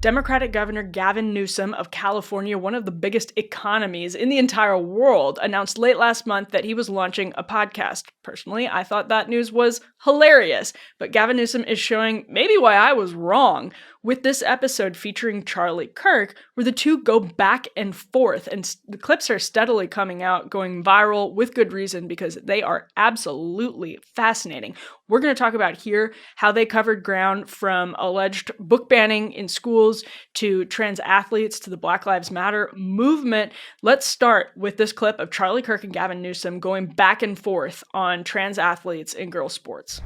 Democratic Governor Gavin Newsom of California, one of the biggest economies in the entire world, announced late last month that he was launching a podcast. Personally, I thought that news was hilarious, but Gavin Newsom is showing maybe why I was wrong with this episode featuring Charlie Kirk, where the two go back and forth, and the clips are steadily coming out, going viral with good reason because they are absolutely fascinating. We're going to talk about here how they covered ground from alleged book banning in schools to trans athletes to the Black Lives Matter movement. Let's start with this clip of Charlie Kirk and Gavin Newsom going back and forth on trans athletes in girls' sports.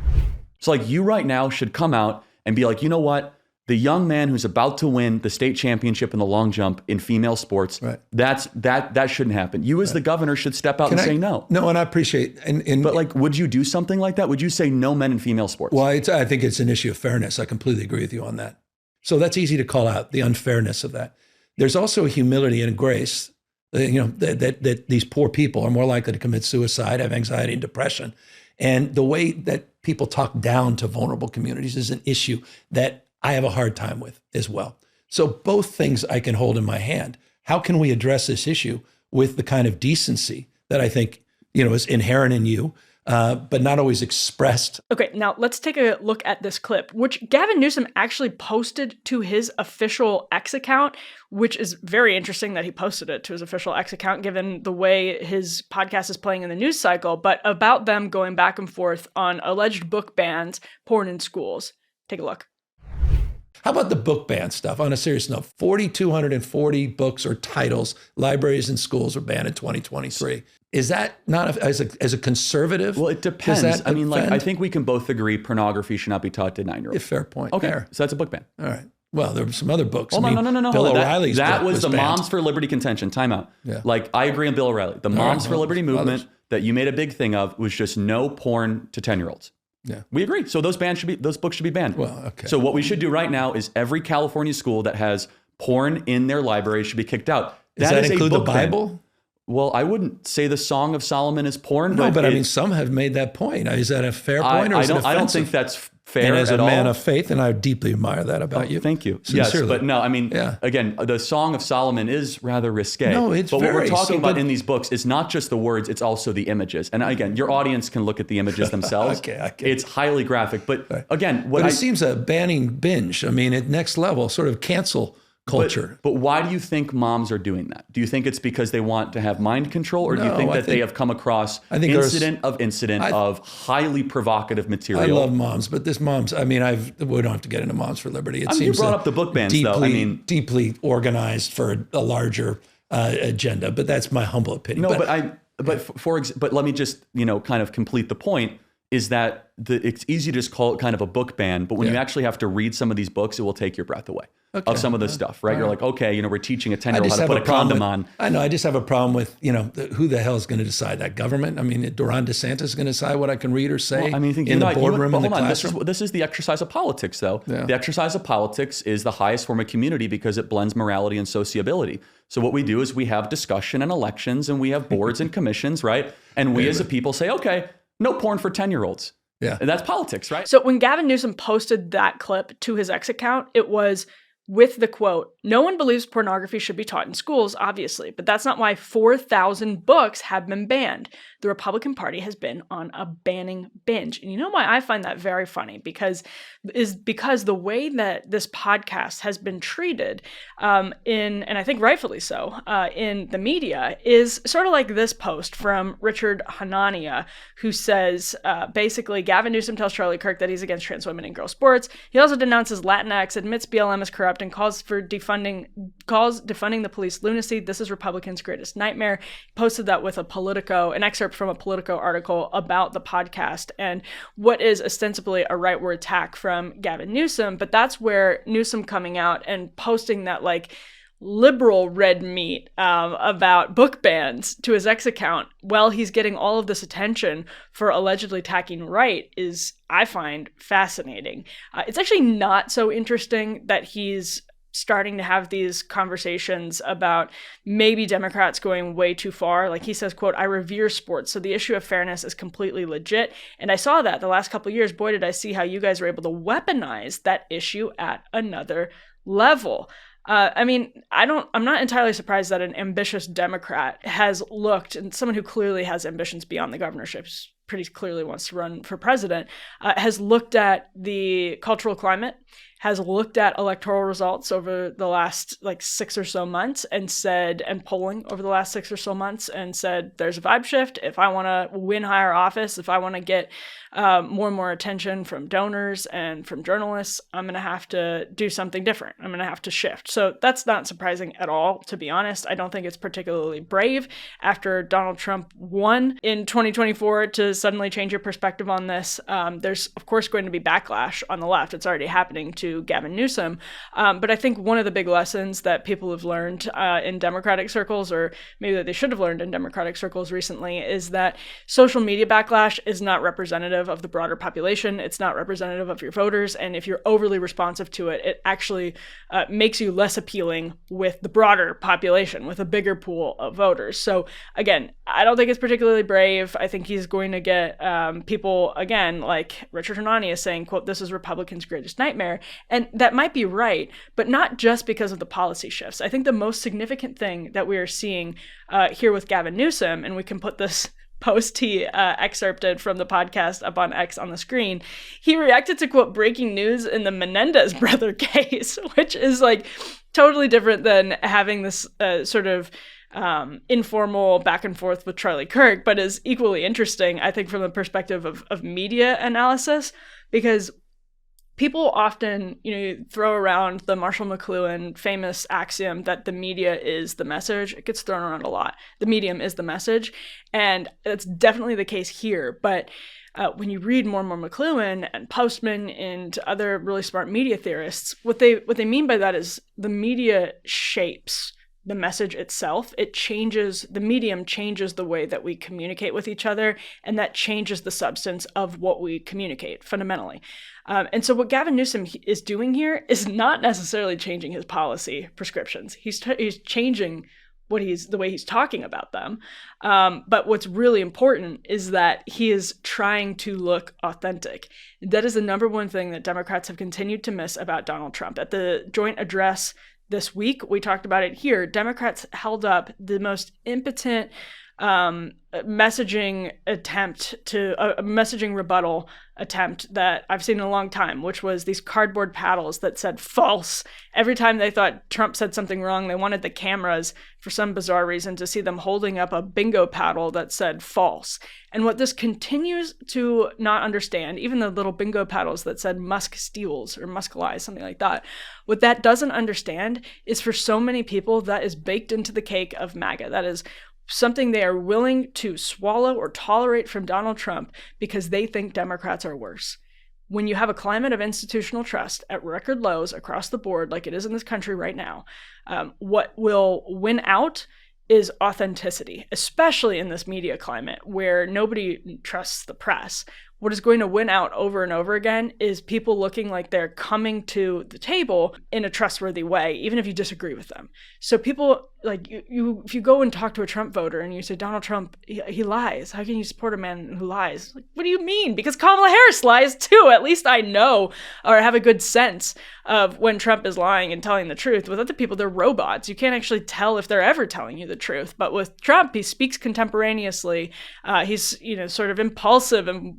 So like you right now should come out and be like, you know what? The young man who's about to win the state championship in the long jump in female sports, right. that shouldn't happen. You as the governor should step out say no. No, and I appreciate but like, would you do something like that? Would you say no men in female sports? Well, I think it's an issue of fairness. I completely agree with you on that. So that's easy to call out, the unfairness of that. There's also a humility and a grace, that these poor people are more likely to commit suicide, have anxiety and depression. And the way that people talk down to vulnerable communities is an issue that I have a hard time with as well. So both things I can hold in my hand. How can we address this issue with the kind of decency that I think, is inherent in you, but not always expressed? Okay, now let's take a look at this clip, which Gavin Newsom actually posted to his official X account, which is very interesting that he posted it to his official X account, given the way his podcast is playing in the news cycle, but about them going back and forth on alleged book bans, porn in schools. Take a look. How about the book ban stuff? On a serious note, 4,240 books or titles, libraries and schools were banned in 2023. Is that not, as a conservative? Well, it depends. I mean, I think we can both agree pornography should not be taught to 9-year-olds. Fair point. Okay, fair. So that's a book ban. All right. Well, there were some other books. No. Bill O'Reilly's that book was the banned. Moms for Liberty contention. Time out. Yeah. Like, I agree on Bill O'Reilly. The Moms for Liberty movement that you made a big thing of was just no porn to 10-year-olds. Yeah, we agree. So those books should be banned. Well, okay. So what we should do right now is every California school that has porn in their library should be kicked out. Does that include the Bible? Ban. Well, I wouldn't say the Song of Solomon is porn. No, but I mean, some have made that point. Is that a fair point, or is it offensive? I don't think that's fair and as at a man all. of faith, and I deeply admire that about you. Thank you. Sincerely. Yes, but no, I mean, again, the Song of Solomon is rather risque. No, it's but very, what we're talking about in these books is not just the words, it's also the images. And again, your audience can look at the images themselves. Okay. It's highly graphic. But again, it seems a banning binge. I mean, at next level, sort of cancel culture. But why do you think moms are doing that? Do you think it's because they want to have mind control, or do you think that they have come across incident of highly provocative material? I love moms, but this moms, I mean, we don't have to get into Moms for Liberty. It seems you brought up the book bans, though. I mean, deeply organized for a larger agenda, but that's my humble opinion. No, but let me just, kind of complete the point. Is that it's easy to just call it kind of a book ban, but when you actually have to read some of these books, it will take your breath away of some of this stuff, right? You're like, okay, we're teaching a 10-year-old how to put a condom on. I know, I just have a problem with, who the hell is going to decide that? Government? I mean, Ron DeSantis is going to decide what I can read or say in the boardroom, in the classroom? This is the exercise of politics, though. Yeah. The exercise of politics is the highest form of community because it blends morality and sociability. So what we do is we have discussion and elections, and we have boards and commissions, right? And we as a people say, okay, no porn for 10-year-olds. Yeah. And that's politics, right? So when Gavin Newsom posted that clip to his X account, it was with the quote, "No one believes pornography should be taught in schools, obviously, but that's not why 4,000 books have been banned. The Republican Party has been on a banning binge." And you know why I find that very funny? Because the way that this podcast has been treated and I think rightfully so, in the media is sort of like this post from Richard Hanania, who says, basically, Gavin Newsom tells Charlie Kirk that he's against trans women in girls' sports. He also denounces Latinx, admits BLM is corrupt, and calls defunding the police lunacy. This is Republicans' greatest nightmare. He posted that with an excerpt from a Politico article about the podcast and what is ostensibly a rightward attack from Gavin Newsom. But that's where Newsom coming out and posting that liberal red meat about book bans to his X account while he's getting all of this attention for allegedly attacking right is, I find, fascinating. It's actually not so interesting that he's starting to have these conversations about maybe Democrats going way too far. Like he says, quote, "I revere sports, so the issue of fairness is completely legit." And I saw that the last couple of years. Boy, did I see how you guys were able to weaponize that issue at another level. I'm not entirely surprised that an ambitious Democrat has looked, and someone who clearly has ambitions beyond the governorship, pretty clearly wants to run for president, has looked at the cultural climate, has looked at electoral results over the last 6 or so months and polling over the last 6 or so months and said, there's a vibe shift. If I want to win higher office, if I want to get more and more attention from donors and from journalists, I'm going to have to do something different. I'm going to have to shift. So that's not surprising at all, to be honest. I don't think it's particularly brave after Donald Trump won in 2024 to suddenly change your perspective on this. There's, of course, going to be backlash on the left. It's already happening to Gavin Newsom. But I think one of the big lessons that people have learned in Democratic circles, or maybe that they should have learned in Democratic circles recently, is that social media backlash is not representative of the broader population. It's not representative of your voters. And if you're overly responsive to it, it actually makes you less appealing with the broader population, with a bigger pool of voters. So again, I don't think it's particularly brave. I think he's going to get people, again, like Richard Hernani is saying, quote, this is Republicans' greatest nightmare. And that might be right, but not just because of the policy shifts. I think the most significant thing that we are seeing here with Gavin Newsom, and we can put this post he excerpted from the podcast up on X on the screen, he reacted to, quote, breaking news in the Menendez brother case, which is totally different than having this sort of informal back and forth with Charlie Kirk, but is equally interesting, I think, from the perspective of media analysis, because people often, throw around the Marshall McLuhan famous axiom that the media is the message. It gets thrown around a lot. The medium is the message, and it's definitely the case here. But when you read more and more McLuhan and Postman and other really smart media theorists, what they mean by that is the media shapes the message itself. The medium changes the way that we communicate with each other, and that changes the substance of what we communicate fundamentally. And so what Gavin Newsom is doing here is not necessarily changing his policy prescriptions. He's changing the way he's talking about them. But what's really important is that he is trying to look authentic. That is the number one thing that Democrats have continued to miss about Donald Trump. At the joint address this week, we talked about it here, Democrats held up the most impotent messaging rebuttal attempt that I've seen in a long time, which was these cardboard paddles that said false. Every time they thought Trump said something wrong, they wanted the cameras, for some bizarre reason, to see them holding up a bingo paddle that said false. And what this continues to not understand, even the little bingo paddles that said Musk steals or Musk lies, something like that, what that doesn't understand is, for so many people, that is baked into the cake of MAGA. That is something they are willing to swallow or tolerate from Donald Trump because they think Democrats are worse. When you have a climate of institutional trust at record lows across the board, like it is in this country right now, what will win out is authenticity, especially in this media climate where nobody trusts the press. What is going to win out over and over again is people looking like they're coming to the table in a trustworthy way, even if you disagree with them. So people, if you go and talk to a Trump voter and you say, Donald Trump, he lies. How can you support a man who lies? What do you mean? Because Kamala Harris lies too. At least I know or have a good sense of when Trump is lying and telling the truth. With other people, they're robots. You can't actually tell if they're ever telling you the truth. But with Trump, he speaks contemporaneously. He's, sort of impulsive and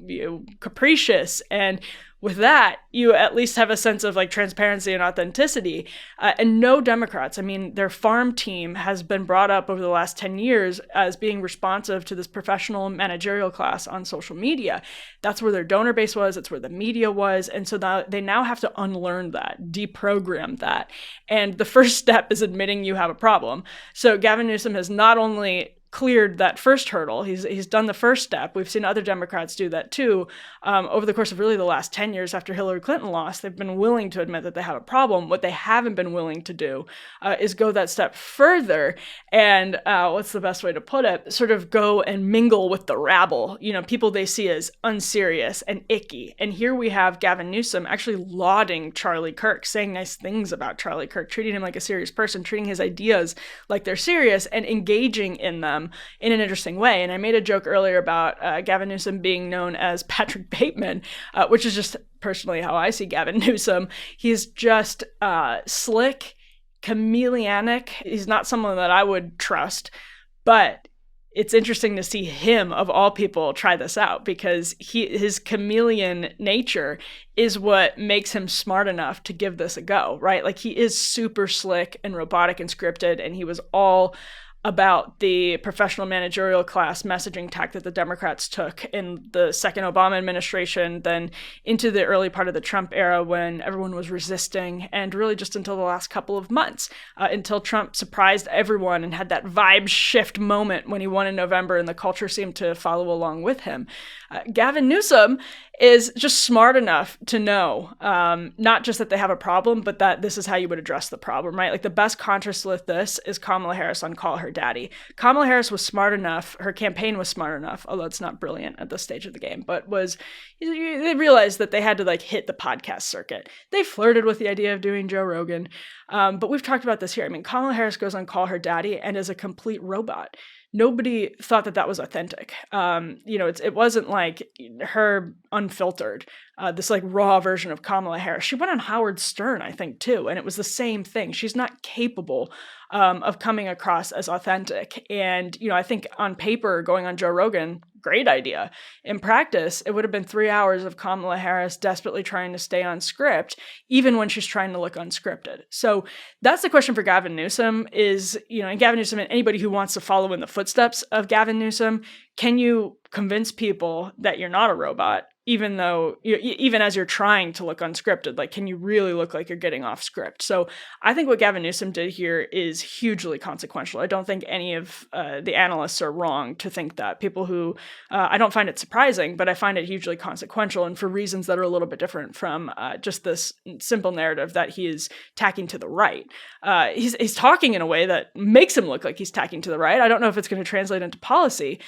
capricious, and with that, you at least have a sense of transparency and authenticity. And no Democrats, their farm team has been brought up over the last 10 years as being responsive to this professional managerial class on social media. That's where their donor base was. That's where the media was. And so they now have to unlearn that, deprogram that. And the first step is admitting you have a problem. So Gavin Newsom has not only cleared that first hurdle. He's done the first step. We've seen other Democrats do that too. Over the course of really the last 10 years after Hillary Clinton lost, they've been willing to admit that they have a problem. What they haven't been willing to do is go that step further and, what's the best way to put it, sort of go and mingle with the rabble, people they see as unserious and icky. And here we have Gavin Newsom actually lauding Charlie Kirk, saying nice things about Charlie Kirk, treating him like a serious person, treating his ideas like they're serious and engaging in them in an interesting way. And I made a joke earlier about Gavin Newsom being known as Patrick Bateman, which is just personally how I see Gavin Newsom. He's just slick, chameleonic. He's not someone that I would trust, but it's interesting to see him, of all people, try this out, because his chameleon nature is what makes him smart enough to give this a go, right? Like, he is super slick and robotic and scripted, and he was all about the professional managerial class messaging tack that the Democrats took in the second Obama administration, then into the early part of the Trump era when everyone was resisting, and really just until the last couple of months, until Trump surprised everyone and had that vibe shift moment when he won in November and the culture seemed to follow along with him. Gavin Newsom is just smart enough to know, not just that they have a problem, but that this is how you would address the problem, right? Like, the best contrast with this is Kamala Harris on Call Her Daddy. Kamala Harris was smart enough, her campaign was smart enough, although it's not brilliant at this stage of the game, but they realized that they had to, like, hit the podcast circuit. They flirted with the idea of doing Joe Rogan, but we've talked about this here. I mean, Kamala Harris goes on Call Her Daddy and is a complete robot. Nobody thought that was authentic. It wasn't like her unfiltered, this like raw version of Kamala Harris. She went on Howard Stern, I think, too, and it was the same thing. She's not capable of coming across as authentic. And, I think on paper, going on Joe Rogan, great idea. In practice, it would have been 3 hours of Kamala Harris desperately trying to stay on script, even when she's trying to look unscripted. So that's the question for Gavin Newsom is, and Gavin Newsom and anybody who wants to follow in the footsteps of Gavin Newsom, can you convince people that you're not a robot, even as you're trying to look unscripted? Like, can you really look like you're getting off script? So I think what Gavin Newsom did here is hugely consequential. I don't think any of the analysts are wrong to think that. People who, I don't find it surprising, but I find it hugely consequential, and for reasons that are a little bit different from just this simple narrative that he is tacking to the right. He's talking in a way that makes him look like he's tacking to the right. I don't know if it's going to translate into policy,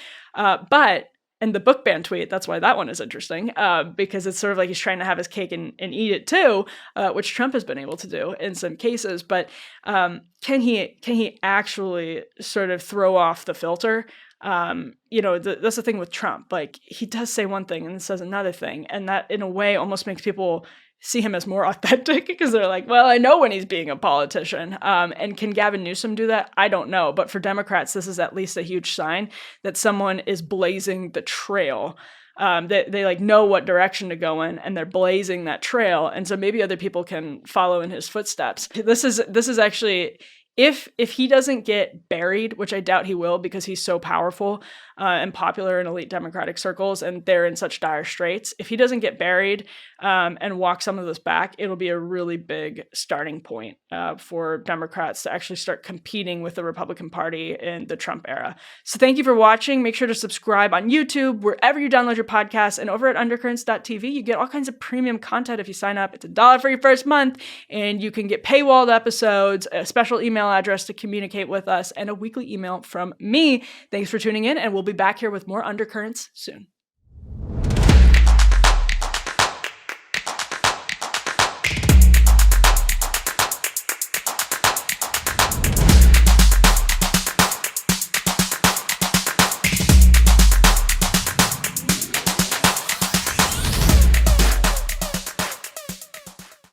and the book ban tweet, that's why that one is interesting, because it's sort of like he's trying to have his cake and eat it too, which Trump has been able to do in some cases. But can he actually sort of throw off the filter? That's the thing with Trump. Like, he does say one thing and then says another thing, and that in a way almost makes people see him as more authentic, because they're like, well, I know when he's being a politician. And can Gavin Newsom do that? I don't know. But for Democrats, this is at least a huge sign that someone is blazing the trail. They like know what direction to go in, and they're blazing that trail. And so maybe other people can follow in his footsteps. This is actually, if he doesn't get buried, which I doubt he will, because he's so powerful and popular in elite Democratic circles, and they're in such dire straits. If he doesn't get buried and walk some of this back, it'll be a really big starting point for Democrats to actually start competing with the Republican Party in the Trump era. So thank you for watching. Make sure to subscribe on YouTube, wherever you download your podcasts, and over at undercurrents.tv, you get all kinds of premium content if you sign up. It's $1 for your first month, and you can get paywalled episodes, a special email address to communicate with us, and a weekly email from me. Thanks for tuning in, and we'll be back here with more Undercurrents soon.